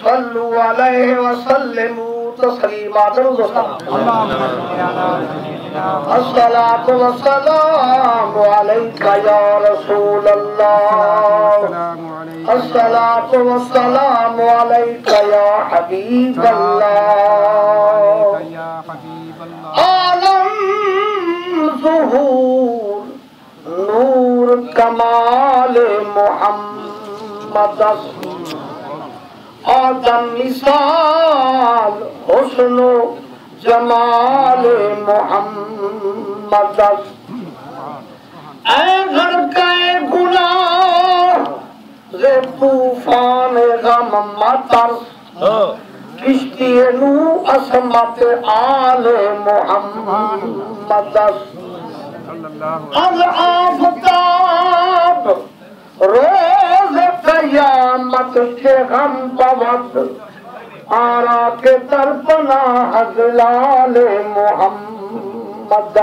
सल्लु अलैहि वसल्लिमू तस्लीमा। अस्सलातु वस्सलामु अलैका या रसूल अल्लाह। अस्सलातु वस्सलामु अलैका या हबीब अल्लाह। आलम ज़ुहूर नूर कमाल मोहम्मद। आदम मिसाल हुस्न जमाल मोहम्मद। ऐ घर के गुनाह ज़े तूफान गम मतर। किश्ती नू असमत आल मोहम्मद। अल आफ़ताब रोज़ क़यामत के गम पवत। आरा के तरपना हज़लाल मोहम्मद।